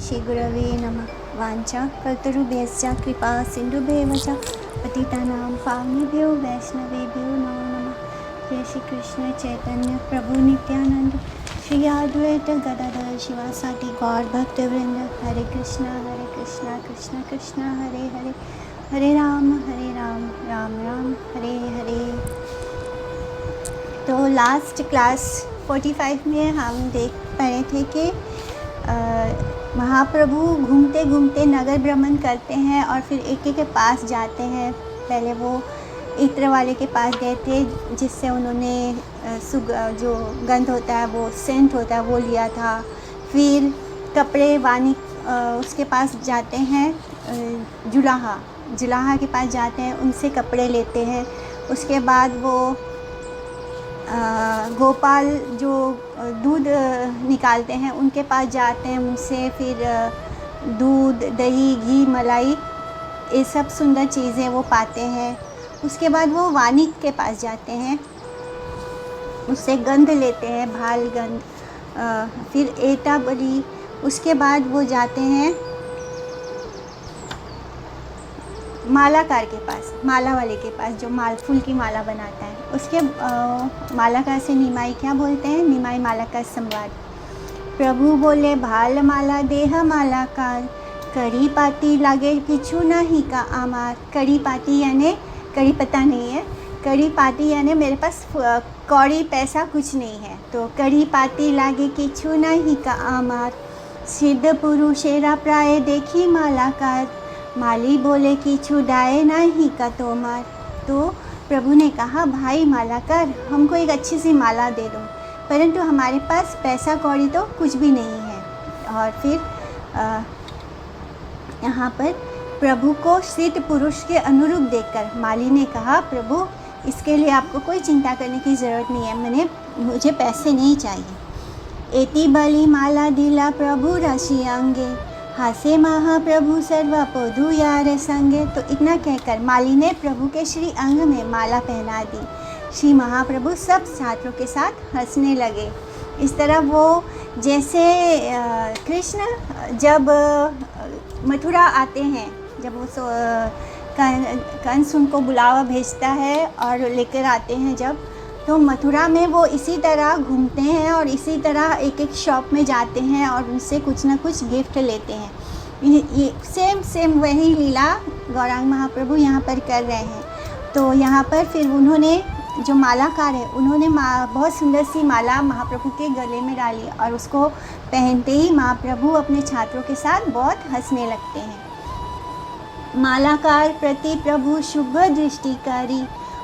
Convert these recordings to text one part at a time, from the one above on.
श्री गुरवे नमः। वाञ्छा कल्पतरुभ्यश्च कृपा सिन्धुभ्येव च पतितानां पावनेभ्यो वैष्णवेभ्यो नमो नमः। जय श्री कृष्ण चैतन्य प्रभु नित्यानंद श्री अद्वैत गदाधर शिवासादि गौर भक्तवृंद। हरे कृष्णा कृष्ण कृष्ण हरे हरे, हरे राम राम राम हरे हरे। तो लास्ट क्लास 45 में हम देख पा रहे थे कि महाप्रभु घूमते घूमते नगर भ्रमण करते हैं और फिर एक एक के पास जाते हैं। पहले वो इत्र वाले के पास गए थे जिससे उन्होंने जो गंध होता है, वो सेंट होता है, वो लिया था। फिर कपड़े वानी उसके पास जाते हैं, जुलाहा के पास जाते हैं, उनसे कपड़े लेते हैं। उसके बाद वो गोपाल जो दूध निकालते हैं उनके पास जाते हैं, उनसे फिर दूध, दही, घी, मलाई, ये सब सुंदर चीज़ें वो पाते हैं। उसके बाद वो वानिक के पास जाते हैं, उससे गंध लेते हैं, भाल गंध। फिर एटा बली। उसके बाद वो जाते हैं मालाकार के पास, माला वाले के पास जो फूल की माला बनाता है। उसके मालाकार से निमाई क्या बोलते हैं, निमाई मालाकार संवाद। प्रभु बोले भाल माला देह मालाकार, कड़ी पाती लागे किचू नहीं का आमार। कड़ी पाती यानी कड़ी पत्ता नहीं है, कड़ी पाती यानी मेरे पास कौड़ी पैसा कुछ नहीं है, तो कड़ी पाती लागे किचू नहीं का आमार। सिद्ध पुरुषेरा प्राय देखी मालाकार, माली बोले कि छुड़ाए नहीं का तोमार। तो प्रभु ने कहा भाई मालाकार, हमको एक अच्छी सी माला दे दो, परंतु हमारे पास पैसा कौड़ी तो कुछ भी नहीं है। और फिर यहाँ पर प्रभु को सिद्ध पुरुष के अनुरूप देखकर माली ने कहा प्रभु इसके लिए आपको कोई चिंता करने की ज़रूरत नहीं है, मुझे पैसे नहीं चाहिए। एति बली माला दिला प्रभु राशि अंगे, हासे महाप्रभु सर्व पौधु यार संगे। तो इतना कहकर माली ने प्रभु के श्री अंग में माला पहना दी। श्री महाप्रभु सब छात्रों के साथ हंसने लगे। इस तरह वो जैसे कृष्ण जब मथुरा आते हैं, जब वो कंस उनको बुलावा भेजता है और लेकर आते हैं जब, तो मथुरा में वो इसी तरह घूमते हैं और इसी तरह एक एक शॉप में जाते हैं और उनसे कुछ ना कुछ गिफ्ट लेते हैं। ये सेम वही लीला गौरांग महाप्रभु यहाँ पर कर रहे हैं। तो यहाँ पर फिर उन्होंने जो मालाकार है, उन्होंने बहुत सुंदर सी माला महाप्रभु के गले में डाली और उसको पहनते ही महाप्रभु अपने छात्रों के साथ बहुत हंसने लगते हैं। मालाकार प्रति प्रभु शुभ दृष्टिकारी,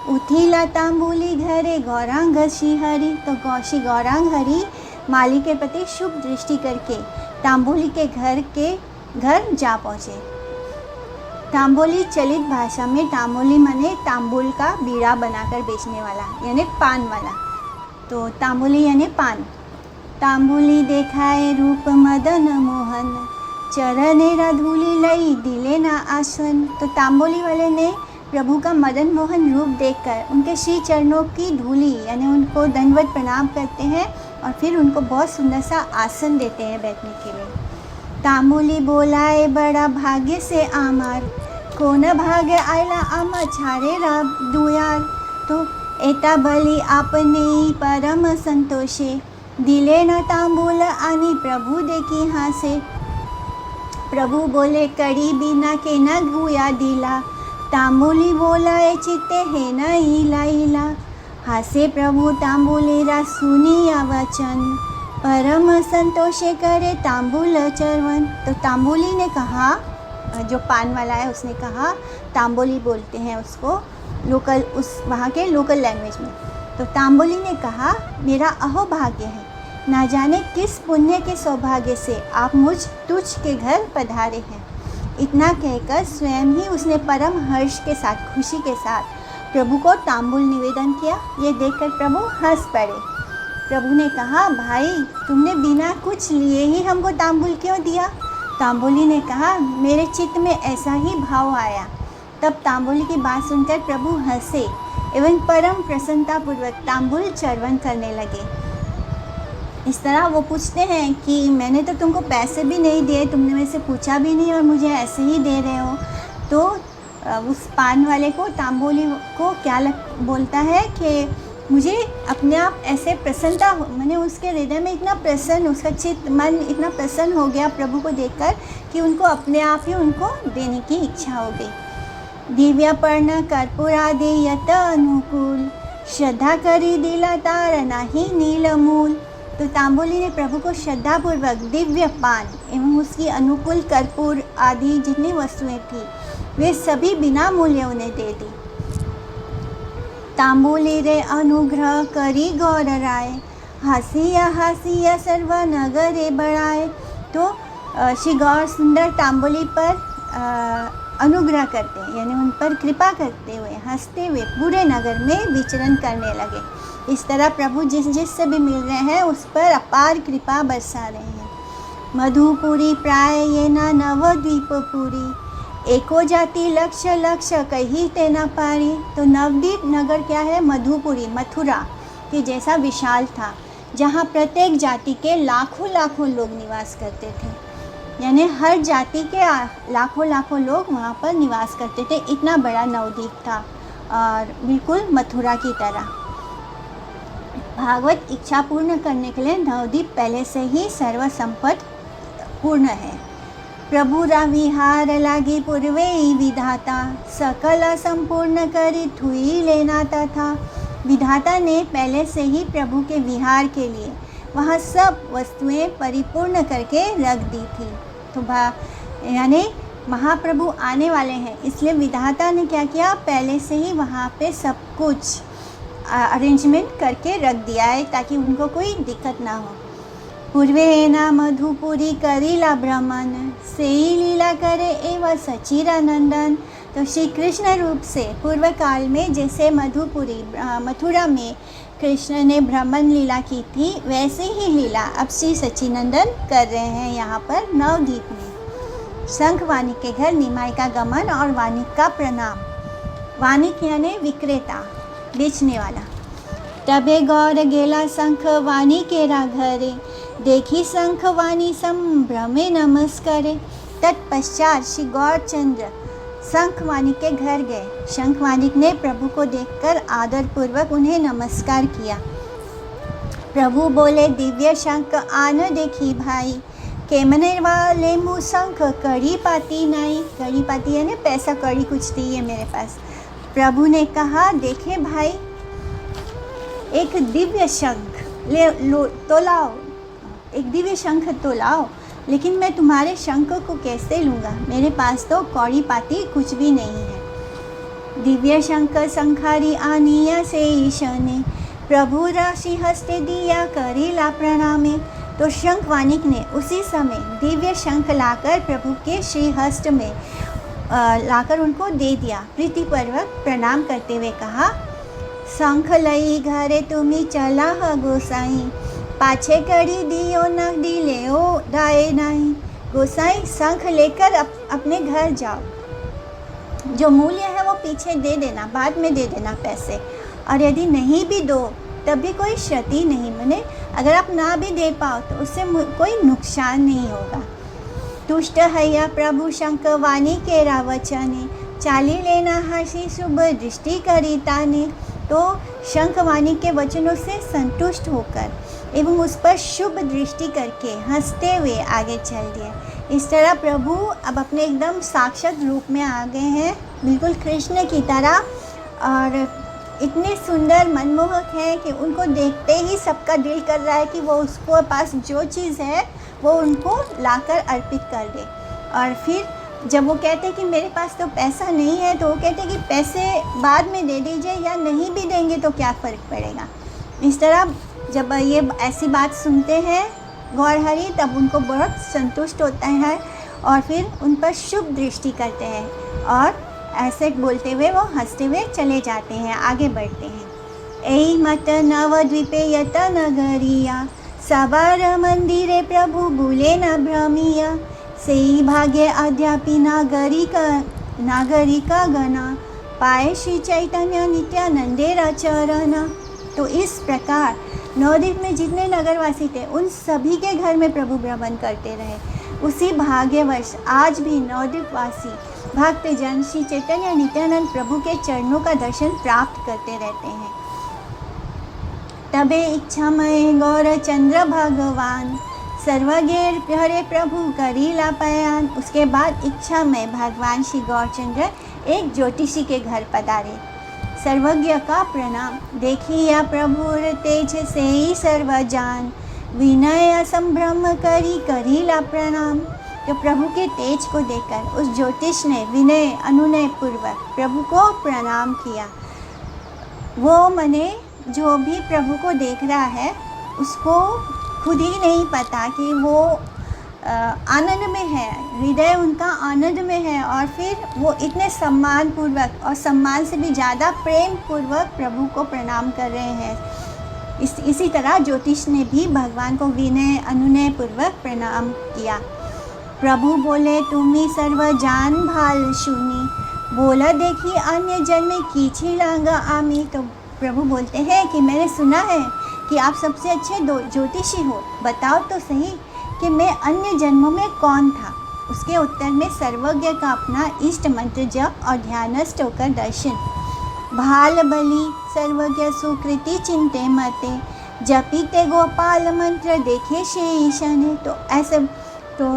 उथिला तांबुली घरे गौरांग श्रीहरि। तो श्री गौरांग हरि माली के प्रति शुभ दृष्टि करके तांबुली के घर जा पहुँचे। तांबुली चलित भाषा में तांबुली माने तांबुल का बीड़ा बनाकर बेचने वाला यानी पान वाला, तो तांबुली यानी पान। तांबुली देखाए रूप मदन मोहन, चरने राधुली लई दिले ना आसन। तो तांबुली वाले ने प्रभु का मदन मोहन रूप देखकर उनके श्री चरणों की धूली यानी उनको दंडवत प्रणाम करते हैं और फिर उनको बहुत सुंदर सा आसन देते हैं बैठने के लिए। तांबुली बोलाए बड़ा भाग्य से आमार, कौन भाग्य आयला आमा छारे रा दुयार। तो एता बलि आपने परम संतोषे, दिले न तांबुल आनी प्रभु देखी हासे। प्रभु बोले कड़ी बिना के न गुया दिला, तांबुली बोलाए चित्ते है न इला इला। हासे प्रभु तांबुली रा सुनिया वचन, परम संतोषे करे तांबुल चरवन। तो तांबुली ने कहा, जो पान वाला है उसने कहा, तांबुली बोलते हैं उसको लोकल, उस वहाँ के लोकल लैंग्वेज में। तो तांबुली ने कहा मेरा अहोभाग्य है, ना जाने किस पुण्य के सौभाग्य से आप मुझ तुझ के घर पधारे हैं। इतना कहकर स्वयं ही उसने परम हर्ष के साथ, खुशी के साथ प्रभु को तांबुल निवेदन किया। ये देखकर प्रभु हंस पड़े। प्रभु ने कहा भाई तुमने बिना कुछ लिए ही हमको तांबुल क्यों दिया। तांबुली ने कहा मेरे चित्त में ऐसा ही भाव आया। तब तांबुली की बात सुनकर प्रभु हंसे एवं परम प्रसन्नतापूर्वक तांबुल चर्वन करने लगे। इस तरह वो पूछते हैं कि मैंने तो तुमको पैसे भी नहीं दिए, तुमने मेरे से पूछा भी नहीं और मुझे ऐसे ही दे रहे हो। तो उस पान वाले को, तांबोली को क्या बोलता है कि मुझे अपने आप ऐसे प्रसन्नता, मैंने उसके हृदय में इतना प्रसन्न, उसका चित्त मन इतना प्रसन्न हो गया प्रभु को देखकर कि उनको अपने आप ही उनको देने की इच्छा हो गई। दिव्य पर्ण कर्पूरादि यत अनुकूल, श्रद्धा करी दिला तार नाही नीलमूल। तो तांबोली ने प्रभु को श्रद्धापूर्वक दिव्य पान एवं उसकी अनुकूल कर्पूर आदि जितनी वस्तुएं थी वे सभी बिना मूल्य उन्हें दे दी। तांबोली रे अनुग्रह करी गौर राय, हासिया सर्व नगरे बढ़ाए। तो श्री गौर सुंदर तांबोली पर अनुग्रह करते हैं, यानी उन पर कृपा करते हुए हंसते हुए पूरे नगर में विचरण करने लगे। इस तरह प्रभु जिससे भी मिल रहे हैं उस पर अपार कृपा बरसा रहे हैं। मधुपुरी प्राय ये ना नवद्वीपपुरी, एको जाति लक्ष्य लक्ष्य कही ते न पारी। तो नवद्वीप नगर क्या है? मधुपुरी, मथुरा के जैसा विशाल था, जहाँ प्रत्येक जाति के लाखों लाखों लोग निवास करते थे, यानी हर जाति के लाखों लाखों लोग वहाँ पर निवास करते थे। इतना बड़ा नवद्वीप था और बिल्कुल मथुरा की तरह। भागवत इच्छा पूर्ण करने के लिए नवद्वीप पहले से ही सर्व संपत्ति पूर्ण है। प्रभु रा विहार लागी पूर्वे विधाता, सकल संपूर्ण करी थुई लेना था। विधाता ने पहले से ही प्रभु के विहार के लिए वहाँ सब वस्तुएं परिपूर्ण करके रख दी थी। तो यानी महाप्रभु आने वाले हैं, इसलिए विधाता ने क्या किया, पहले से ही वहाँ पे सब कुछ अरेंजमेंट करके रख दिया है ताकि उनको कोई दिक्कत ना हो। पूर्वे ना मधुपुरी करीला भ्रमण, से लीला करे एवं सचिरानंदन। तो श्री कृष्ण रूप से पूर्व काल में जैसे मधुपुरी मथुरा में कृष्ण ने भ्रमण लीला की थी, वैसे ही लीला अब श्री सचिनंदन कर रहे हैं यहाँ पर नवद्वीप में। शंख वानिक के घर निमाई का गमन और वानिक का प्रणाम। वानिक यानी विक्रेता, बेचने वाला। तबे गौर गेला शंख वानी केरा घरे, देखी शंख वानी संभ्रमे नमस्कारे। तत्पश्चात श्री गौरचंद्र शंख वानिक के घर गए। शंख वानिक ने प्रभु को देखकर आदरपूर्वक उन्हें नमस्कार किया। प्रभु बोले, दिव्य शंख आन देखी भाई, केमने वाले मुँह शंख कड़ी पाती नाई। कड़ी पाती है ना, पैसा कड़ी कुछ दी है मेरे पास। प्रभु ने कहा, देखे भाई, एक दिव्य शंख तो लाओ, एक दिव्य शंख तो लाओ, लेकिन मैं तुम्हारे शंख को कैसे लूँगा? मेरे पास तो कौड़ी पाती कुछ भी नहीं है। दिव्य शंख शंखारी आनिया से ईशने, प्रभु राशि हस्ते दिया करीला प्रणामे। तो शंख वानिक ने उसी समय दिव्य शंख लाकर प्रभु के श्री हस्त में लाकर उनको दे दिया। प्रीतिपूर्वक प्रणाम करते हुए कहा, शंख लई घरे तुम्ही चला ह गोसाई, पाछे कड़ी दियो न दिले ओ दाए नहीं। गोसाई शंख लेकर अपने घर जाओ, जो मूल्य है वो पीछे दे देना, बाद में दे देना पैसे, और यदि नहीं भी दो तब भी कोई क्षति नहीं, माने अगर आप ना भी दे पाओ तो उससे कोई नुकसान नहीं होगा। तुष्ट हैया प्रभु शंख वानी के रावचने, चाली लेना हसी शुभ दृष्टि करीता ने। तो शंख वानी के वचनों से संतुष्ट होकर एवं उस पर शुभ दृष्टि करके हंसते हुए आगे चल दिए। इस तरह प्रभु अब अपने एकदम साक्षात रूप में आ गए हैं, बिल्कुल कृष्ण की तरह, और इतने सुंदर मनमोहक है कि उनको देखते ही सबका दिल कर रहा है कि वो उसको पास जो चीज़ है वो उनको लाकर अर्पित कर दे। और फिर जब वो कहते कि मेरे पास तो पैसा नहीं है, तो वो कहते कि पैसे बाद में दे दीजिए, या नहीं भी देंगे तो क्या फ़र्क पड़ेगा। इस तरह जब ये ऐसी बात सुनते हैं गौरहरि, तब उनको बहुत संतुष्ट होता है और फिर उन पर शुभ दृष्टि करते हैं, और ऐसे बोलते हुए वो हंसते हुए चले जाते हैं, आगे बढ़ते हैं। ऐ मत नवद्वीपे यत नगरिया, सवार मंदिरे प्रभु भूले न भ्रमिया। सेई भाग्य अद्यापि नागरिका गणा, पाए श्री चैतन्य नित्यानंदेरा चरण। तो इस प्रकार नवद्वीप में जितने नगरवासी थे उन सभी के घर में प्रभु भ्रमण करते रहे। उसी भाग्यवश आज भी नवद्वीप वासी भक्त जन श्री चैतन्य नित्यानंद प्रभु के चरणों का दर्शन प्राप्त करते रहते हैं। तबे इच्छामय गौर चंद्र भगवान सर्वज्ञ हरे प्रभु करीला पयान। उसके बाद इच्छा में भगवान श्री गौरचंद्र एक ज्योतिषी के घर पधारे। सर्वज्ञ का प्रणाम देखिया प्रभुर तेज से ही सर्व जान, विनय संभ्रम करी करीला प्रणाम। तो प्रभु के तेज को देखकर उस ज्योतिष ने विनय अनुनय पूर्वक प्रभु को प्रणाम किया। वो मने जो भी प्रभु को देख रहा है उसको खुद ही नहीं पता कि वो आनंद में है, हृदय उनका आनंद में है, और फिर वो इतने सम्मान पूर्वक और सम्मान से भी ज़्यादा प्रेम पूर्वक प्रभु को प्रणाम कर रहे हैं। इसी तरह ज्योतिष ने भी भगवान को विनय अनुनय पूर्वक प्रणाम किया। प्रभु बोले तुम्ही सर्व जान भाल सुनी, बोला देखी अन्य जन्म कीची लांगा आमी। तो प्रभु बोलते हैं कि मैंने सुना है कि आप सबसे अच्छे ज्योतिषी हो, बताओ तो सही कि मैं अन्य जन्मों में कौन था। उसके उत्तर में सर्वज्ञ का अपना इष्ट मंत्र जप और ध्यानस्थ होकर दर्शन। भाल बलि सर्वज्ञ सुकृति चिंते मते, जपीते गोपाल मंत्र देखे शेषने। तो ऐसे तो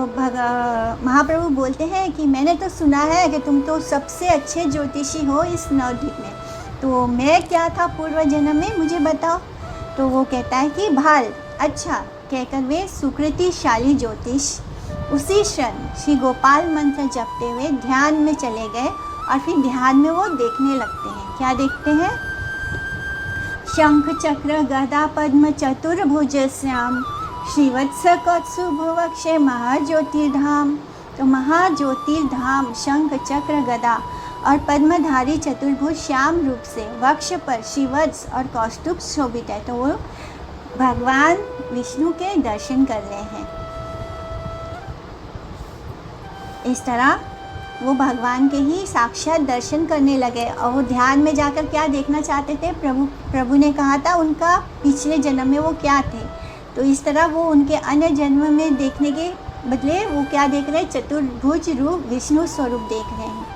महाप्रभु बोलते हैं कि मैंने तो सुना है कि तुम तो सबसे अच्छे ज्योतिषी हो इस नवद्वीप में, तो मैं क्या था पूर्व जन्म में मुझे बताओ। तो वो कहता है कि भाल, अच्छा कहकर वे सुकृतिशाली ज्योतिष उसी क्षण श्री गोपाल मंत्र जपते हुए ध्यान में चले गए, और फिर ध्यान में वो देखने लगते हैं। क्या देखते हैं? शंख चक्र गदा पद्म चतुर्भुज श्याम, श्रीवत्स कौत्सुभवक्षे महाज्योतिर्धाम। तो महाज्योतिर्धाम शंख चक्र गदा और पद्मधारी चतुर्भुज श्याम रूप से वक्ष पर श्रीवत्स और कौस्तुभ शोभित है। तो वो भगवान विष्णु के दर्शन कर रहे हैं। इस तरह वो भगवान के ही साक्षात दर्शन करने लगे, और वो ध्यान में जाकर क्या देखना चाहते थे? प्रभु ने कहा था उनका पिछले जन्म में वो क्या थे। तो इस तरह वो उनके अन्य जन्म में देखने के बदले वो क्या देख रहे हैं? चतुर्भुज रूप विष्णु स्वरूप देख रहे हैं।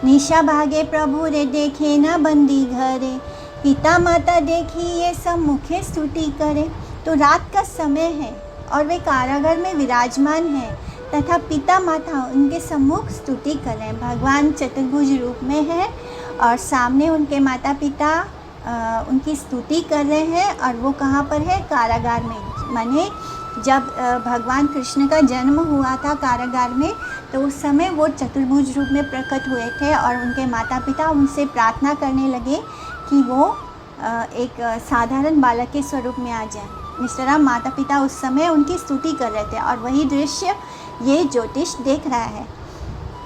निशा भागे प्रभु रे देखे न बंदी घरे, पिता माता देखी ये सब मुखे स्तुति करे। तो रात का समय है और वे कारागार में विराजमान हैं तथा पिता माता उनके सम्मुख स्तुति कर रहे हैं। भगवान चतुर्भुज रूप में है और सामने उनके माता पिता उनकी स्तुति कर रहे हैं, और वो कहाँ पर है? कारागार में। माने जब भगवान कृष्ण का जन्म हुआ था कारागार में, तो उस समय वो चतुर्भुज रूप में प्रकट हुए थे, और उनके माता पिता उनसे प्रार्थना करने लगे कि वो एक साधारण बालक के स्वरूप में आ जाए। इस तरह माता पिता उस समय उनकी स्तुति कर रहे थे, और वही दृश्य ये ज्योतिष देख रहा है।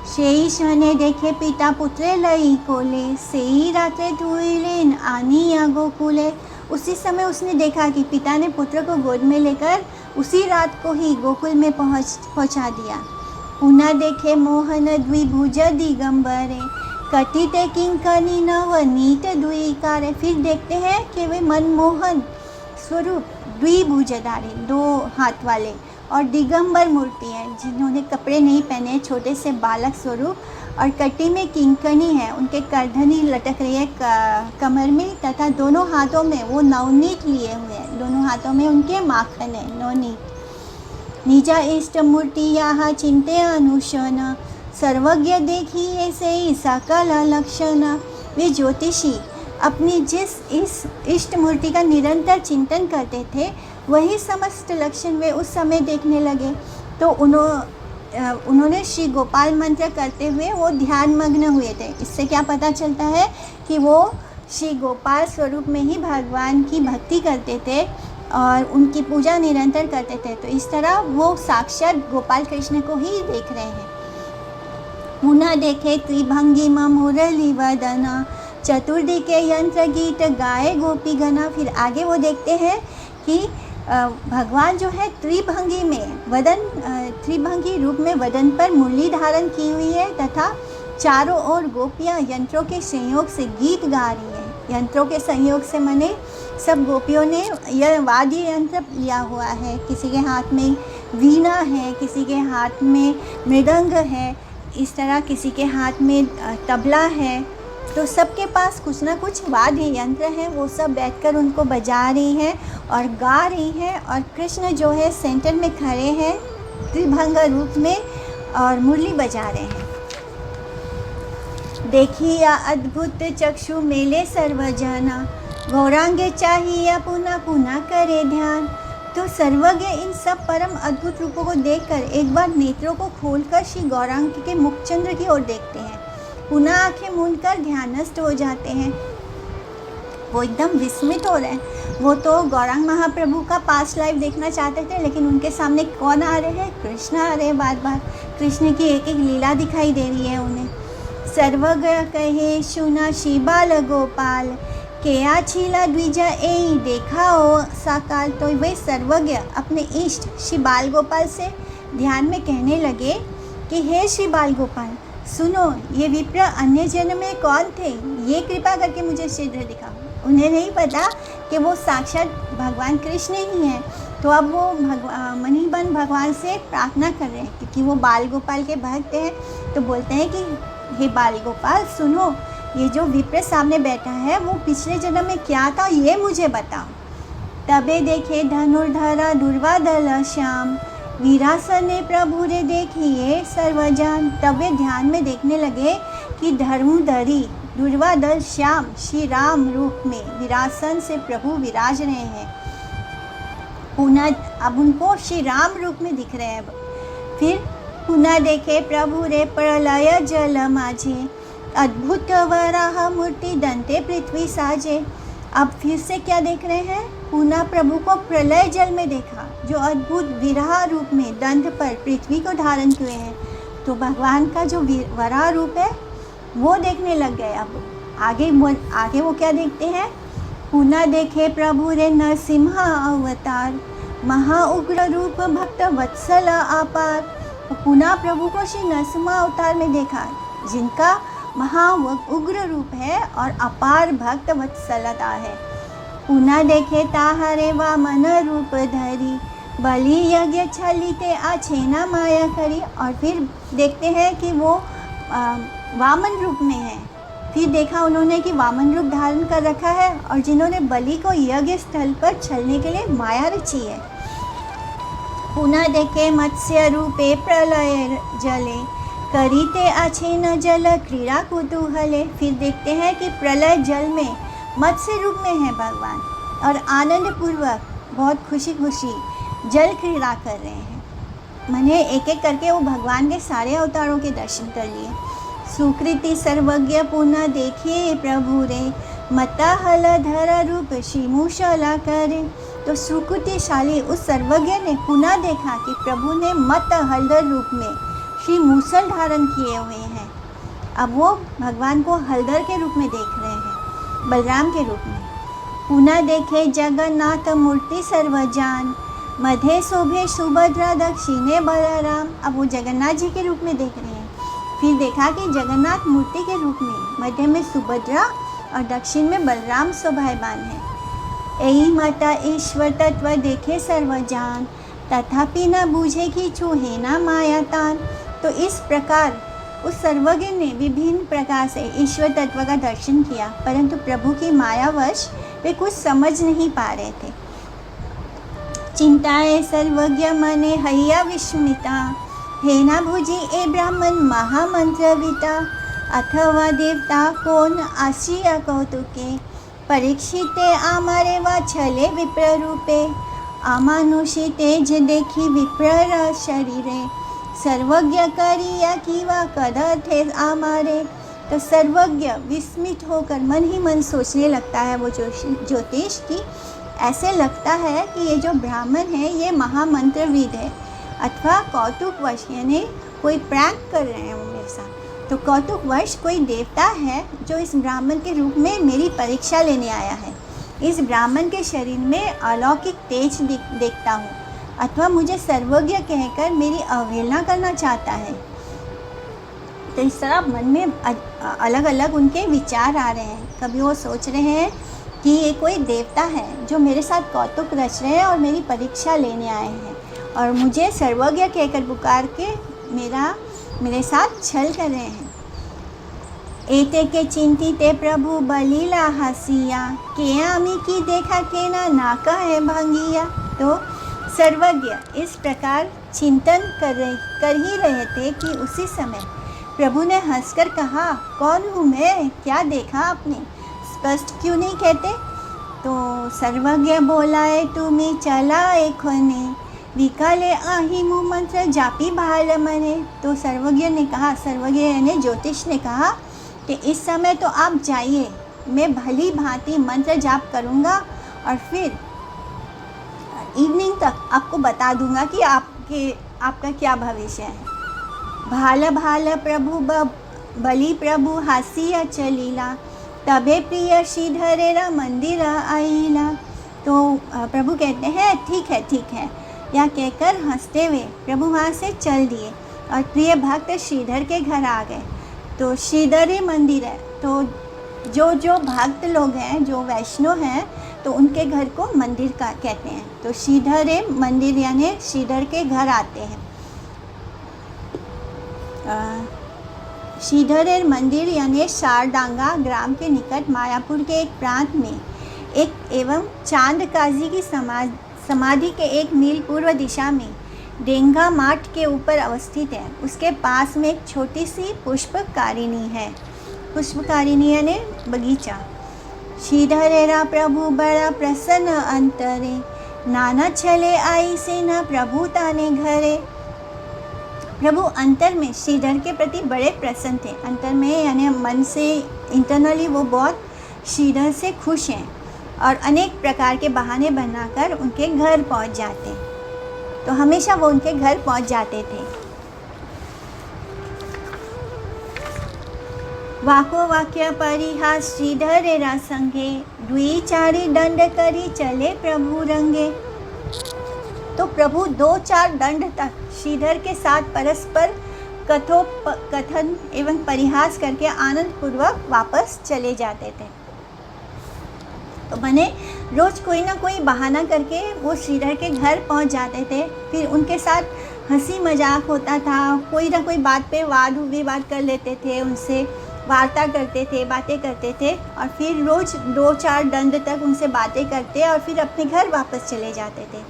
सेई शने देखे पिता पुत्रे लई कोले, सेई रात्रे धुइलेन आनिया गोकुले। उसी समय उसने देखा कि पिता ने पुत्र को गोद में लेकर उसी रात को ही गोकुल में पहुंचा दिया। पुनः देखे मोहन द्विभुज दिगंबरे, कटिते किंकनी नवनीत द्विकारे। फिर देखते हैं कि वे मनमोहन स्वरूप द्विभुजधारी, दो हाथ वाले और दिगंबर मूर्ति है, जिन्होंने कपड़े नहीं पहने, छोटे से बालक स्वरूप, और कटी में किंकनी है, उनके करधनी लटक रही है कमर में, तथा दोनों हाथों में वो नवनीत लिए हुए हैं, दोनों हाथों में उनके माखन है, नवनीत। निजा इष्ट मूर्ति यहाँ चिंते अनुशन, सर्वज्ञ देखी ऐसे ही सकल लक्षण। वे ज्योतिषी अपनी जिस इस इष्ट मूर्ति का निरंतर चिंतन करते थे, वही समस्त लक्षण वे उस समय देखने लगे। तो उन्होंने श्री गोपाल मंत्र करते हुए वो ध्यान मग्न हुए थे। इससे क्या पता चलता है कि वो श्री गोपाल स्वरूप में ही भगवान की भक्ति करते थे और उनकी पूजा निरंतर करते थे। तो इस तरह वो साक्षात गोपाल कृष्ण को ही देख रहे हैं। मुना देखे त्रिभंगी मुरली वदना, चतुर्दिके यंत्र गीत गाए गोपी गना। फिर आगे वो देखते हैं कि भगवान जो है त्रिभंगी में त्रिभंगी रूप में वदन पर मुरली धारण की हुई है, तथा चारों ओर गोपियाँ यंत्रों के संयोग से गीत गा रही हैं। यंत्रों के संयोग से माने सब गोपियों ने यह वाद्य यंत्र लिया हुआ है, किसी के हाथ में वीणा है, किसी के हाथ में मृदंग है, इस तरह किसी के हाथ में तबला है। तो सबके पास कुछ ना कुछ वाद्य यंत्र है, वो सब बैठकर उनको बजा रही है और गा रही है। और कृष्ण जो है सेंटर में खड़े हैं त्रिभंग रूप में और मुरली बजा रहे हैं। देखिया अद्भुत चक्षु मेले सर्वजना, गौरांगे चाहिए पुनः पुनः करे ध्यान। तो सर्वज्ञ इन सब परम अद्भुत रूपों को देखकर एक बार नेत्रों को खोलकर श्री गौरांग के मुखचंद्र की ओर देखते हैं, पुनः आंखें मूंदकर ध्यानस्थ हो जाते हैं। वो एकदम विस्मित हो रहे हैं। वो तो गौरांग महाप्रभु का पास्ट लाइफ देखना चाहते थे, लेकिन उनके सामने कौन आ रहे हैं? कृष्ण आ रहे हैं। बार बार कृष्ण की एक एक लीला दिखाई दे रही है उन्हें। सर्वज्ञ कहे सुना श्री बाल गोपाल, केया छीला द्विज ए देखा ओ साकाल। तो वे सर्वज्ञ अपने इष्ट श्री बाल गोपाल से ध्यान में कहने लगे कि हे श्री बाल गोपाल, सुनो, ये विप्र अन्य जन्म में कौन थे, ये कृपा करके मुझे शीघ्र दिखाओ। उन्हें नहीं पता कि वो साक्षात भगवान कृष्ण ही हैं। तो अब वो मणिबन भगवान से प्रार्थना कर रहे हैं, क्योंकि वो बाल गोपाल के भक्त हैं। तो बोलते हैं कि हे बाल गोपाल, सुनो, ये जो विप्र सामने बैठा है वो पिछले जन्म में क्या था, ये मुझे बताओ। तबे देखे धनुर्धरा दुर्वादल श्याम, वीरासने प्रभु रे देखिए सर्वजान। तब वे ध्यान में देखने लगे कि धर्मधरी दुर्वादल श्याम श्री राम रूप में वीरासन से प्रभु विराज रहे हैं। पुनः अब उनको श्री राम रूप में दिख रहे हैं। फिर पुनः देखे प्रभु रे प्रलय जल माझे, अद्भुत वराह मूर्ति दंते पृथ्वी साजे। अब फिर से क्या देख रहे हैं? पुनः प्रभु को प्रलय जल में देखा, जो अद्भुत विराह रूप में दंत पर पृथ्वी को धारण किए हैं। तो भगवान का जो वराह रूप है वो देखने लग गए। अब आगे वो क्या देखते हैं? पुनः देखे प्रभु रे नरसिंह अवतार, महा उग्र रूप भक्त वत्सल अपार। तो पुनः प्रभु को श्री नरसिंह अवतार में देखा, जिनका महा उग्र रूप है और अपार भक्त वत्सलता है। पुनः देखे ताहरे वामन रूप धरी, बलि यज्ञ छलिते आछेना माया करी। और फिर देखते हैं कि वो वामन रूप में है। फिर देखा उन्होंने कि वामन रूप धारण कर रखा है और जिन्होंने बलि को यज्ञ स्थल पर छलने के लिए माया रची है। पुनः देखे मत्स्य रूपे प्रलय जले, करीते आछेन जल क्रीड़ा कुतूहले। फिर देखते हैं कि प्रलय जल में मत्स्य रूप में है भगवान और आनंद पूर्वक बहुत खुशी खुशी जल क्रीड़ा कर रहे हैं। मैंने एक एक करके वो भगवान के सारे अवतारों के दर्शन कर लिए। सुकृति सर्वज्ञ पुनः देखिए प्रभु रे, मता हल धर रूप शिमुशला करे। तो सुकृतिशाली उस सर्वज्ञ ने पुनः देखा कि प्रभु ने मत हलधर रूप में श्री मूसल धारण किए हुए हैं। अब वो भगवान को हलधर के रूप में देख रहे हैं, बलराम के रूप में। पुनः देखे जगन्नाथ मूर्ति सर्वजान, मध्य शोभे सुभद्रा दक्षिणे बलराम। अब वो जगन्नाथ जी के रूप में देख रहे हैं। फिर देखा कि जगन्नाथ मूर्ति के रूप में मध्य में सुभद्रा और दक्षिण में बलराम शोभायमान है। यही माता ईश्वर तत्व देखे सर्वजान, तथापि न बूझे कि छूहे ना मायातान। तो इस प्रकार उस सर्वज्ञ ने विभिन्न प्रकार से ईश्वर तत्व का दर्शन किया, परंतु प्रभु की मायावश वे कुछ समझ नहीं पा रहे थे। चिंताए सर्वज्ञ मने हैया विस्मिता, हे ना भुजी ए ब्राह्मण महामंत्रविता। अथवा देवता कौन आशिया कौतुके, परीक्षिते आमारे वा छले विप्र रूपे। अमानुषी तेज देखी विप्र शरीरे, सर्वज्ञ करिया किवा कदर्थे आमारे। तो सर्वज्ञ विस्मित होकर मन ही मन सोचने लगता है वो ज्योतिष की, ऐसे लगता है कि ये जो ब्राह्मण है ये महामंत्रविद है, अथवा कौतुकवश यानी कोई प्रैंक कर रहे हैं वो मेरे साथ। तो कौतुकवश कोई देवता है जो इस ब्राह्मण के रूप में मेरी परीक्षा लेने आया है। इस ब्राह्मण के शरीर में अलौकिक तेज देखता हूँ, अथवा मुझे सर्वज्ञ कहकर मेरी अवहेलना करना चाहता है। तो इस तरह मन में अलग अलग उनके विचार आ रहे हैं। कभी वो सोच रहे हैं कि ये कोई देवता है जो मेरे साथ कौतुक रच रहे हैं और मेरी परीक्षा लेने आए हैं और मुझे सर्वज्ञ कहकर पुकार के मेरे साथ छल कर रहे हैं। एते के चिंतिते प्रभु बलीला हसिया के आमी की देखा के ना कहे भंगिया। तो सर्वज्ञ इस प्रकार चिंतन कर ही रहे थे कि उसी समय प्रभु ने हंसकर कहा, कौन हूँ मैं, क्या देखा आपने, स्पष्ट क्यों नहीं कहते। तो सर्वज्ञ बोलाए तुम्हें चला एखोने विकाले आही मुँह मंत्र जापी भाल मने। तो सर्वज्ञ ने कहा, सर्वज्ञ यानी ज्योतिष ने कहा कि इस समय तो आप जाइए, मैं भली भांति मंत्र जाप करूँगा और फिर इवनिंग तक आपको बता दूंगा कि आपका क्या भविष्य है। भाल भाल प्रभु बलि प्रभु हासिया चलीला तबे प्रिय श्रीधरेरा मंदिर आईला। तो प्रभु कहते हैं ठीक है, यह कहकर हंसते हुए प्रभु वहाँ से चल दिए और प्रिय भक्त श्रीधर के घर आ गए। तो श्रीधर मंदिर है, तो जो भक्त लोग हैं, जो वैष्णव हैं, तो उनके घर को मंदिर का कहते हैं। तो श्रीधर मंदिर यानी श्रीधर के घर आते हैं। श्रीधर मंदिर यानी शारदांगा ग्राम के निकट मायापुर के एक प्रांत में एक एवं चांद काजी की समाधि के 1 मील पूर्व दिशा में डेंगा माठ के ऊपर अवस्थित है। उसके पास में एक छोटी सी पुष्पकारिणी है। पुष्पकारिणी यानी बगीचा। श्रीधरेरा प्रभु बड़ा प्रसन्न अंतरे नाना छले आई से न प्रभु ताने घरे। प्रभु अंतर में श्रीधर के प्रति बड़े प्रसन्न थे। अंतर में यानी मन से, इंटरनली वो बहुत श्रीधर से खुश हैं और अनेक प्रकार के बहाने बनाकर उनके घर पहुंच जाते। तो हमेशा वो उनके घर पहुंच जाते थे। वाको वाक्य परिहास श्रीधरेरा संगे द्विचारी दंड करी चले प्रभु रंगे। तो प्रभु 2-4 दंड तक श्रीधर के साथ परस्पर कथन एवं परिहास करके आनंद पूर्वक वापस चले जाते थे। तो मैंने रोज कोई ना कोई बहाना करके वो श्रीधर के घर पहुंच जाते थे। फिर उनके साथ हंसी मजाक होता था, कोई ना कोई बात पे वाद विवाद कर लेते थे, उनसे वार्ता करते थे, बातें करते थे और फिर रोज 2-4 दंड तक उनसे बातें करते और फिर अपने घर वापस चले जाते थे।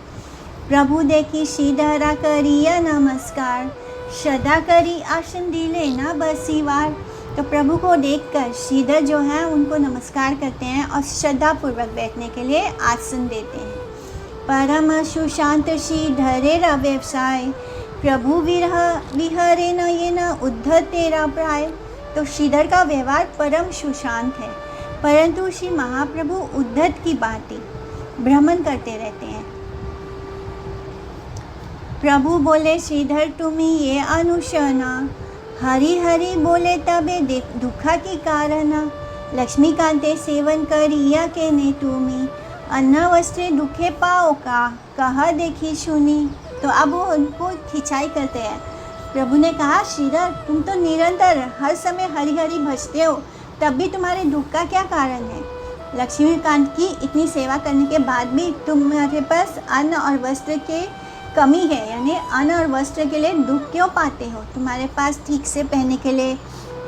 प्रभु देखी श्रीधरा करिया नमस्कार श्रद्धा करी आसन दिले ना बसीवार। तो प्रभु को देखकर श्रीधर जो हैं उनको नमस्कार करते हैं और श्रद्धापूर्वक बैठने के लिए आसन देते हैं। परम सुशांत श्रीधरेरा व्यवसाय प्रभु विहरे न ये न उद्धत तेरा प्राय। तो श्रीधर का व्यवहार परम सुशांत है, परंतु श्री महाप्रभु उद्धत की भांति भ्रमण करते रहते हैं। प्रभु बोले श्रीधर तुम्हें ये अनुशना हरि हरि बोले तबे दुखा की कारणा। लक्ष्मीकांते सेवन करिया के ने तुम्हें अन्न वस्त्रे दुखे पाओ का कहा देखी सुनी। तो अब वो उनको खिंचाई करते हैं। प्रभु ने कहा श्रीधर तुम तो निरंतर हर समय हरि हरि भजते हो, तब भी तुम्हारे दुख का क्या कारण है। लक्ष्मीकांत की इतनी सेवा करने के बाद भी तुम्हारे पास अन्न और वस्त्र के कमी है, यानी अन्न और वस्त्र के लिए दुख क्यों पाते हो। तुम्हारे पास ठीक से पहनने के लिए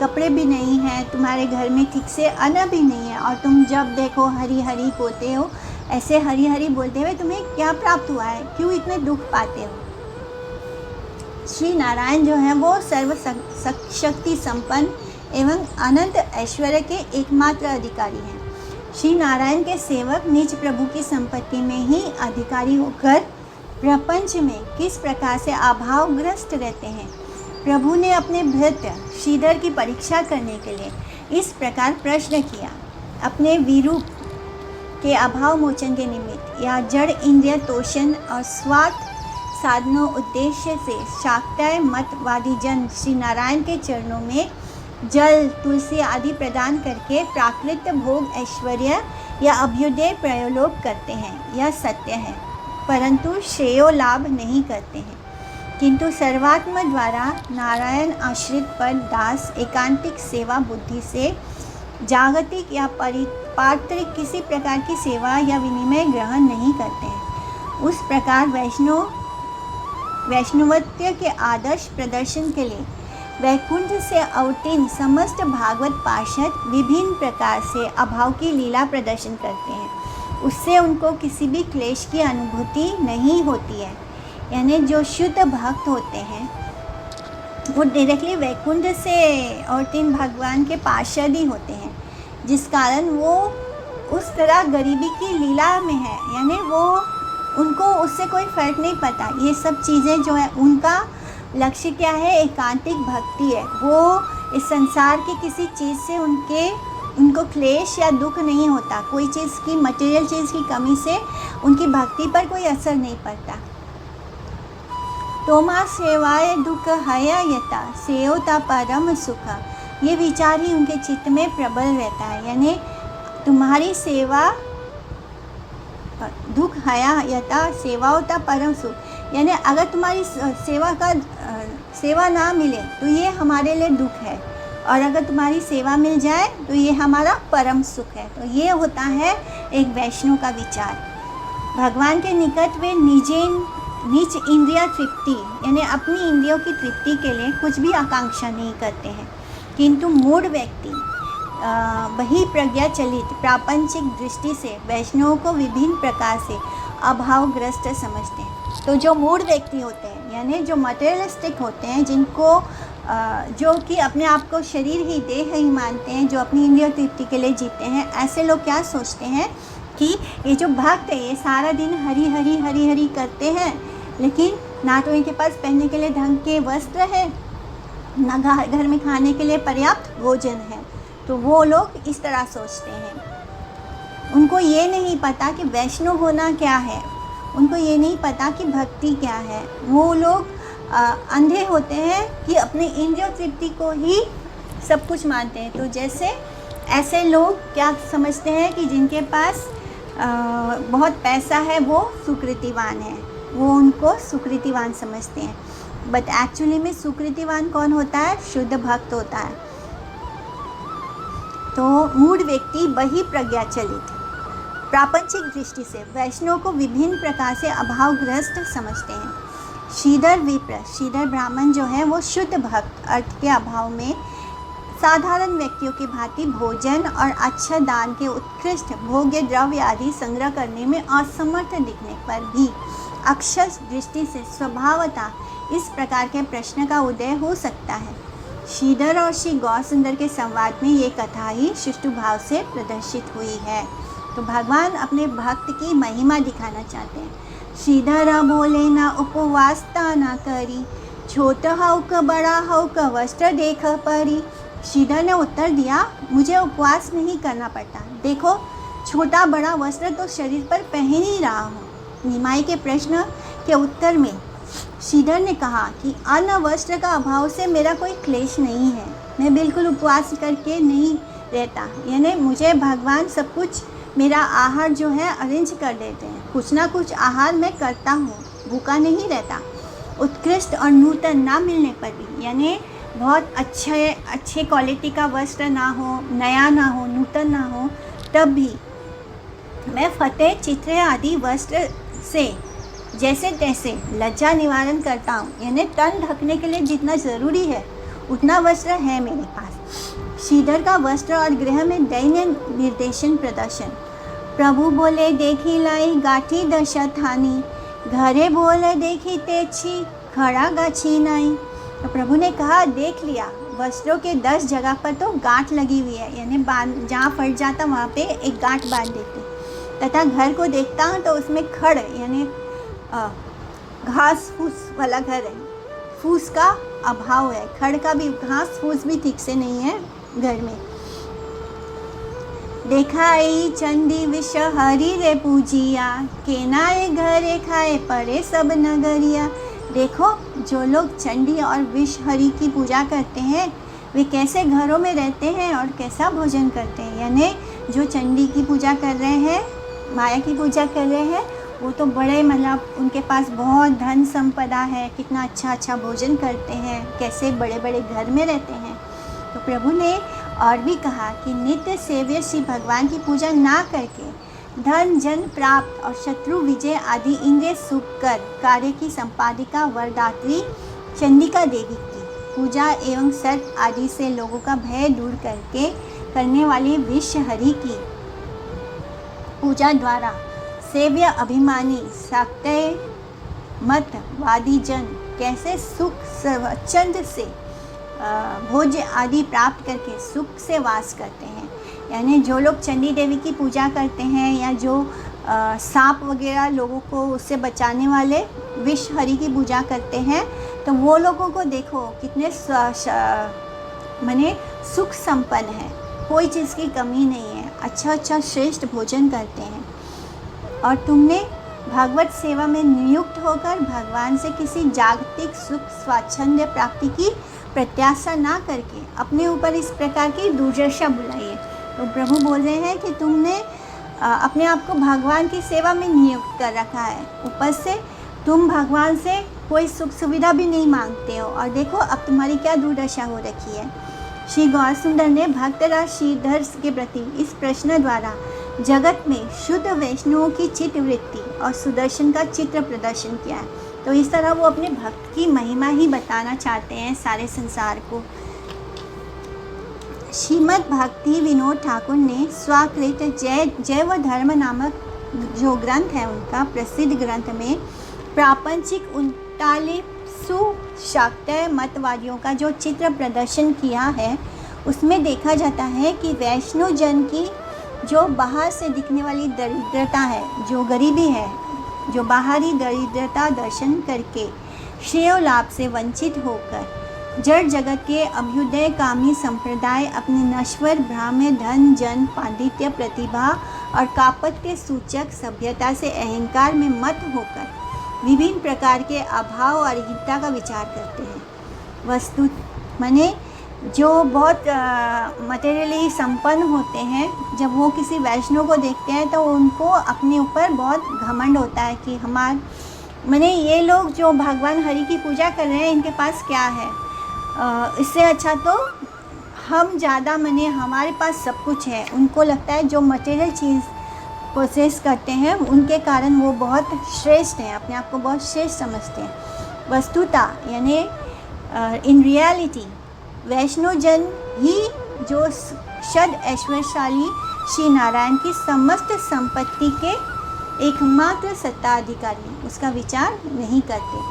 कपड़े भी नहीं हैं, तुम्हारे घर में ठीक से अन्न भी नहीं है और तुम जब देखो हरि हरि बोलते हो। ऐसे हरि हरि बोलते हुए तुम्हें क्या प्राप्त हुआ है, क्यों इतने दुख पाते हो। श्री नारायण जो हैं वो सर्व शक्ति संपन्न एवं अनंत ऐश्वर्य के एकमात्र अधिकारी हैं। श्री नारायण के सेवक निज प्रभु की संपत्ति में ही अधिकारी होकर प्रपंच में किस प्रकार से अभावग्रस्त रहते हैं। प्रभु ने अपने भृत्य श्रीधर की परीक्षा करने के लिए इस प्रकार प्रश्न किया। अपने विरूप के अभाव मोचन के निमित्त या जड़ इंद्रिय तोषण और स्वार्थ साधनों उद्देश्य से शाक्ताय मतवादी जन श्री नारायण के चरणों में जल तुलसी आदि प्रदान करके प्राकृत भोग ऐश्वर्य या अभ्युदय प्रयोलोप करते हैं, यह सत्य है, परंतु श्रेयो लाभ नहीं करते हैं। किंतु सर्वात्मा द्वारा नारायण आश्रित पर दास एकांतिक सेवा बुद्धि से जागतिक या पारंपरिक किसी प्रकार की सेवा या विनिमय ग्रहण नहीं करते हैं। उस प्रकार वैष्णवत्व के आदर्श प्रदर्शन के लिए वैकुंठ से अवतीर्ण समस्त भागवत पार्षद विभिन्न प्रकार से अभाव की लीला प्रदर्शन करते हैं। उससे उनको किसी भी क्लेश की अनुभूति नहीं होती है। यानी जो शुद्ध भक्त होते हैं वो डायरेक्टली वैकुंठ से अवतीर्ण भगवान के पार्षद ही होते हैं, जिस कारण वो उस तरह गरीबी की लीला में है। यानी वो उनको उससे कोई फ़र्क नहीं पड़ता। ये सब चीज़ें जो है उनका लक्ष्य क्या है, एकांतिक भक्ति है। वो इस संसार की किसी चीज़ से उनको क्लेश या दुख नहीं होता। कोई चीज़ की मटेरियल चीज़ की कमी से उनकी भक्ति पर कोई असर नहीं पड़ता। तोमा सेवाए दुख हया यता सेवता परम सुख, ये विचार ही उनके चित्त में प्रबल रहता है। यानी तुम्हारी सेवा दुख हया यथा सेवा होता परम सुख। यानी अगर तुम्हारी सेवा ना मिले तो ये हमारे लिए दुख है, और अगर तुम्हारी सेवा मिल जाए तो ये हमारा परम सुख है। तो ये होता है एक वैष्णव का विचार। भगवान के निकट वे निज इंद्रिय तृप्ति यानी अपनी इंद्रियों की तृप्ति के लिए कुछ भी आकांक्षा नहीं करते हैं, किंतु मूढ़ व्यक्ति वही प्रज्ञा चलित प्रापंचिक दृष्टि से वैष्णवों को विभिन्न प्रकार से अभावग्रस्त समझते हैं। तो जो मूढ़ व्यक्ति होते हैं यानी जो मटेरियलिस्टिक होते हैं, जिनको जो कि अपने आप को शरीर ही देह ही मानते हैं, जो अपनी इंद्रिय तृप्ति के लिए जीते हैं, ऐसे लोग क्या सोचते हैं कि ये जो भक्त है ये सारा दिन हरी हरी हरी हरी करते हैं, लेकिन ना तो इनके पास पहनने के लिए ढंग के वस्त्र है, ना घर में खाने के लिए पर्याप्त भोजन है। तो वो लोग इस तरह सोचते हैं। उनको ये नहीं पता कि वैष्णव होना क्या है, उनको ये नहीं पता कि भक्ति क्या है। वो लोग अंधे होते हैं कि अपने इंद्रिय तृप्ति को ही सब कुछ मानते हैं। तो जैसे ऐसे लोग क्या समझते हैं कि जिनके पास बहुत पैसा है वो सुकृतिवान है, वो उनको सुकृतिवान समझते हैं। बट एक्चुअली में सुकृतिवान कौन होता है? शुद्ध भक्त होता है। तो मूढ़ व्यक्ति वही प्रज्ञा चलित प्रापंचिक दृष्टि से वैष्णव को विभिन्न प्रकार से अभावग्रस्त समझते हैं। श्रीधर विप्र, श्रीधर ब्राह्मण जो है वो शुद्ध भक्त अर्थ के अभाव में साधारण व्यक्तियों की भांति भोजन और अच्छा दान के उत्कृष्ट भोग्य द्रव्य आदि संग्रह करने में असमर्थ दिखने पर भी अक्षर दृष्टि से स्वभावतः इस प्रकार के प्रश्न का उदय हो सकता है। श्रीधर और श्री गौरसुंदर के संवाद में ये कथा ही सुष्ठु भाव से प्रदर्शित हुई है। तो भगवान अपने भक्त की महिमा दिखाना चाहते हैं। श्रीधर बोले ना उपवासता ना करी, छोटा हाउ का बड़ा हाउ का वस्त्र देख परी। श्रीधर ने उत्तर दिया, मुझे उपवास नहीं करना पड़ता, देखो छोटा बड़ा वस्त्र तो शरीर पर पहन ही रहा हूँ। निमाई के प्रश्न के उत्तर में श्रीधर ने कहा कि अन्न वस्त्र का अभाव से मेरा कोई क्लेश नहीं है, मैं बिल्कुल उपवास करके नहीं रहता। यानी मुझे भगवान सब कुछ मेरा आहार जो है अरेंज कर देते हैं, कुछ ना कुछ आहार मैं करता हूँ, भूखा नहीं रहता। उत्कृष्ट और नूतन ना मिलने पर भी, यानी बहुत अच्छे क्वालिटी का वस्त्र ना हो, नया ना हो, नूतन ना हो, तब भी मैं फतेह चित्र आदि वस्त्र से जैसे तैसे लज्जा निवारण करता हूँ। यानी तन ढकने के लिए जितना ज़रूरी है उतना वस्त्र है मेरे पास। श्रीधर का वस्त्र और गृह में दैन्य निर्देशन प्रदर्शन। प्रभु बोले देखी लाई गाठी दशा थानी, घरे बोले देखी तेछी खड़ा गाछी नाई। तो प्रभु ने कहा देख लिया, वस्त्रों के 10 जगह पर तो गांठ लगी हुई है, यानी जहाँ फट जाता वहाँ पे एक गांठ बांध देते। तथा घर को देखता हूँ तो उसमें खड़ यानी घास फूस वाला घर है, फूस का अभाव है, खड़ का भी घास फूस भी ठीक से नहीं है घर में। देखाई चंडी विष हरि रे पूजिया, केनाए घरे खाए परे सब नगरिया। देखो जो लोग चंडी और विष हरि की पूजा करते हैं वे कैसे घरों में रहते हैं और कैसा भोजन करते हैं। यानी जो चंडी की पूजा कर रहे हैं, माया की पूजा कर रहे हैं, वो तो बड़े मतलब उनके पास बहुत धन संपदा है, कितना अच्छा अच्छा भोजन करते हैं, कैसे बड़े बड़े घर में रहते हैं। तो प्रभु ने और भी कहा कि नित्य सेव्य श्री भगवान की पूजा ना करके धन जन प्राप्त और शत्रु विजय आदि इंद्रिय सुखकर कार्य की संपादिका वरदात्री चंडिका देवी की पूजा एवं सर्प आदि से लोगों का भय दूर करके करने वाली विश्वहरि की पूजा द्वारा सेव्य अभिमानी शाक्तेय मतवादी जन कैसे सुख स्वच्छंद से भोज्य आदि प्राप्त करके सुख से वास करते हैं। यानी जो लोग चंडी देवी की पूजा करते हैं या जो सांप वगैरह लोगों को उससे बचाने वाले विश्वहरि की पूजा करते हैं, तो वो लोगों को देखो कितने माने सुख संपन्न है, कोई चीज़ की कमी नहीं है, अच्छा श्रेष्ठ भोजन करते हैं। और तुमने भागवत सेवा में नियुक्त होकर भगवान से किसी जागतिक सुख स्वाच्छंद्य प्राप्ति की प्रत्याशा ना करके अपने ऊपर इस प्रकार की दुर्दशा बुलाई है। तो प्रभु बोल रहे हैं कि तुमने अपने आप को भगवान की सेवा में नियुक्त कर रखा है, ऊपर से तुम भगवान से कोई सुख सुविधा भी नहीं मांगते हो, और देखो अब तुम्हारी क्या दुर्दशा हो रखी है। श्री गौर सुंदर ने भक्तराज श्रीधर के प्रति इस प्रश्न द्वारा जगत में शुद्ध वैष्णवों की चित्त वृत्ति और सुदर्शन का चित्र प्रदर्शन किया है। तो इस तरह वो अपने भक्त की महिमा ही बताना चाहते हैं सारे संसार को। श्रीमद् भक्ति विनोद ठाकुर ने स्वाकृत जैव धर्म नामक जो ग्रंथ है उनका प्रसिद्ध ग्रंथ में प्रापंचिक 39 शाक्तेय मतवादियों का जो चित्र प्रदर्शन किया है, उसमें देखा जाता है कि वैष्णव जन की जो बाहर से दिखने वाली दरिद्रता है, जो गरीबी है, जो बाहरी दरिद्रता दर्शन करके श्रेय लाभ से वंचित होकर जड़ जगत के अभ्युदय कामी संप्रदाय अपने नश्वर भ्राम्य धन जन पांडित्य प्रतिभा और कापट्य सूचक सभ्यता से अहंकार में मत होकर विभिन्न प्रकार के अभाव और हिंसा का विचार करते हैं। वस्तु माने जो बहुत मटेरियली संपन्न होते हैं, जब वो किसी वैष्णव को देखते हैं तो उनको अपने ऊपर बहुत घमंड होता है कि माने ये लोग जो भगवान हरि की पूजा कर रहे हैं इनके पास क्या है, इससे अच्छा तो हम ज़्यादा माने हमारे पास सब कुछ है। उनको लगता है जो मटेरियल चीज़ प्रोसेस करते हैं उनके कारण वो बहुत श्रेष्ठ हैं, अपने आप को बहुत श्रेष्ठ समझते हैं। वस्तुता यानी इन रियलिटी वैष्णव जन ही जो शद ऐश्वर्यशाली श्री नारायण की समस्त संपत्ति के एकमात्र सत्ताधिकारी हैं, उसका विचार नहीं करते।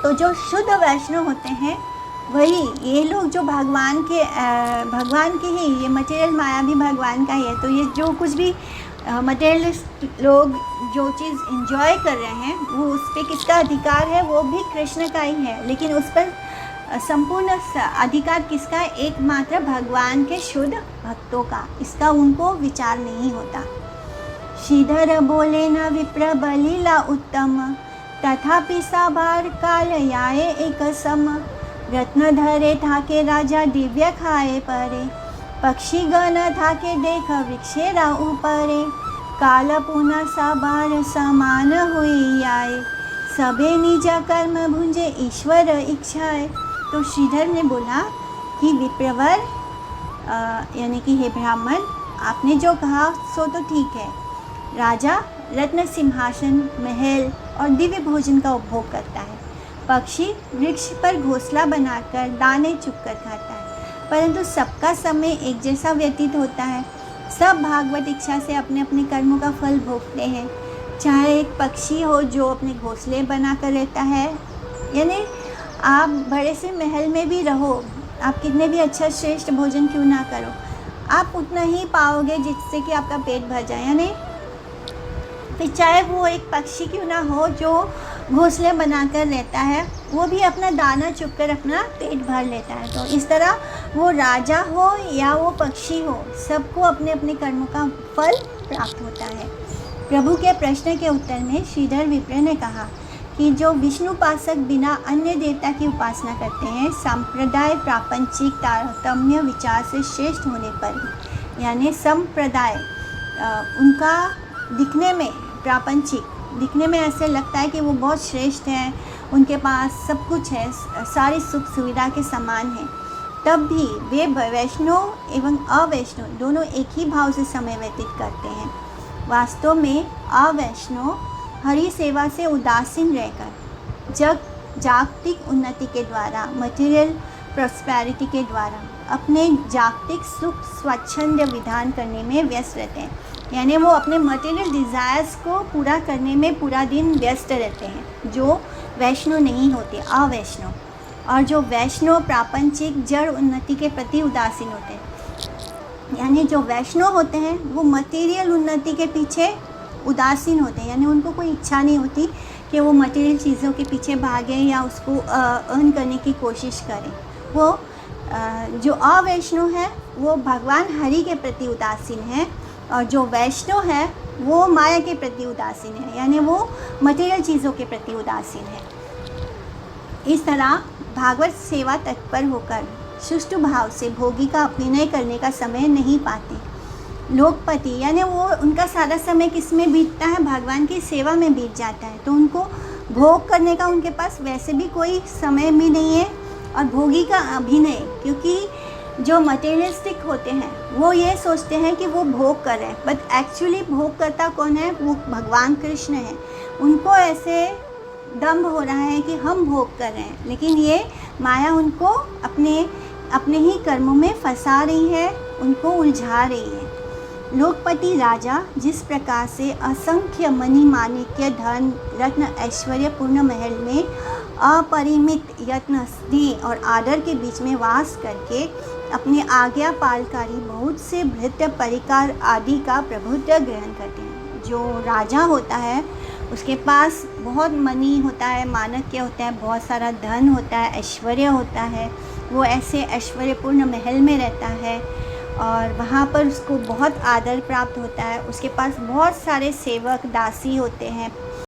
तो जो शुद्ध वैष्णव होते हैं वही ये लोग जो भगवान के ही, ये मटेरियल माया भी भगवान का ही है। तो ये जो कुछ भी मटेरियलिस्ट लोग जो चीज़ एंजॉय कर रहे हैं वो उस पर किसका अधिकार है, वो भी कृष्ण का ही है, लेकिन उस पर संपूर्ण अधिकार किसका है, एकमात्र भगवान के शुद्ध भक्तों का। इसका उनको विचार नहीं होता। श्रीधर बोले न विप्र बलिला उत्तम तथापि साबार काल याए एक सम रत्न धरे ठाके राजा दिव्य खाए परे पक्षी गण थाके देख वृक्षेरा ऊपरे काल पुनः साबार समान हुई आए सबे निज कर्म भुंजे ईश्वर इच्छाए। तो श्रीधर ने बोला कि विप्रवर यानी कि हे ब्राह्मण, आपने जो कहा सो तो ठीक है। राजा रत्न सिंहासन महल और दिव्य भोजन का उपभोग करता है, पक्षी वृक्ष पर घोंसला बनाकर दाने चुगकर खाता है, परंतु सबका समय एक जैसा व्यतीत होता है। सब भागवत इच्छा से अपने अपने कर्मों का फल भोगते हैं। चाहे एक पक्षी हो जो अपने घोंसले बना कर रहता है, यानी आप बड़े से महल में भी रहो, आप कितने भी अच्छा श्रेष्ठ भोजन क्यों ना करो, आप उतना ही पाओगे जिससे कि आपका पेट भर जाए। यानी फिर चाहे वो एक पक्षी क्यों ना हो जो घोंसले बनाकर रहता है, वो भी अपना दाना चुगकर अपना पेट भर लेता है। तो इस तरह वो राजा हो या वो पक्षी हो, सबको अपने अपने कर्मों का फल प्राप्त होता है। प्रभु के प्रश्न के उत्तर में श्रीधर विप्र ने कहा कि जो विष्णुपासक बिना अन्य देवता की उपासना करते हैं, संप्रदाय प्रापंचिक तारतम्य विचार से श्रेष्ठ होने पर भी, यानी संप्रदाय उनका दिखने में प्रापंचिक दिखने में ऐसे लगता है कि वो बहुत श्रेष्ठ हैं, उनके पास सब कुछ है, सारी सुख सुविधा के समान है, तब भी वे वैष्णव एवं अवैष्णव दोनों एक ही भाव से समय व्यतीत करते हैं। वास्तव में अवैष्णव हरि सेवा से उदासीन रहकर जागतिक उन्नति के द्वारा, मटेरियल प्रॉस्पेरिटी के द्वारा अपने जागतिक सुख स्वच्छंद विधान करने में व्यस्त रहते हैं। यानी वो अपने मटेरियल डिज़ायर्स को पूरा करने में पूरा दिन व्यस्त रहते हैं, जो वैष्णव नहीं होते, अवैष्णव। और जो वैष्णव प्रापंचिक जड़ उन्नति के प्रति उदासीन होते हैं। यानी जो वैष्णव होते हैं वो मटेरियल उन्नति के पीछे उदासीन होते हैं, यानी उनको कोई इच्छा नहीं होती कि वो मटेरियल चीज़ों के पीछे भागें या उसको अर्न करने की कोशिश करें। वो जो अवैष्णव है वो भगवान हरि के प्रति उदासीन है, और जो वैष्णव है वो माया के प्रति उदासीन है, यानी वो मटेरियल चीज़ों के प्रति उदासीन है। इस तरह भागवत सेवा तत्पर होकर सुष्टु भाव से भोगी का अभिनय करने का समय नहीं पाते। लोकपति यानी वो उनका सारा समय किस में बीतता है, भगवान की सेवा में बीत जाता है, तो उनको भोग करने का उनके पास वैसे भी कोई समय भी नहीं है। और भोगी का अभिनय, क्योंकि जो मटेरियलिस्टिक होते हैं वो ये सोचते हैं कि वो भोग कर रहे हैं, बट एक्चुअली भोग करता कौन है, वो भगवान कृष्ण है। उनको ऐसे दम्भ हो रहा है कि हम भोग कर रहे हैं, लेकिन ये माया उनको अपने ही कर्मों में फंसा रही है, उनको उलझा रही है। लोकपति राजा जिस प्रकार से असंख्य मणि माणिक्य धन रत्न ऐश्वर्य पूर्ण महल में अपरिमित यत्न स्नेह और आदर के बीच में वास करके अपने आज्ञा पालकारी बहुत से भृत्य परिकार आदि का प्रभुत्व ग्रहण करते हैं। जो राजा होता है उसके पास बहुत मनी होता है, माणिक्य होता है, बहुत सारा धन होता है, ऐश्वर्य होता है, वो ऐसे ऐश्वर्यपूर्ण महल में रहता है और वहाँ पर उसको बहुत आदर प्राप्त होता है। उसके पास बहुत सारे सेवक दासी होते हैं,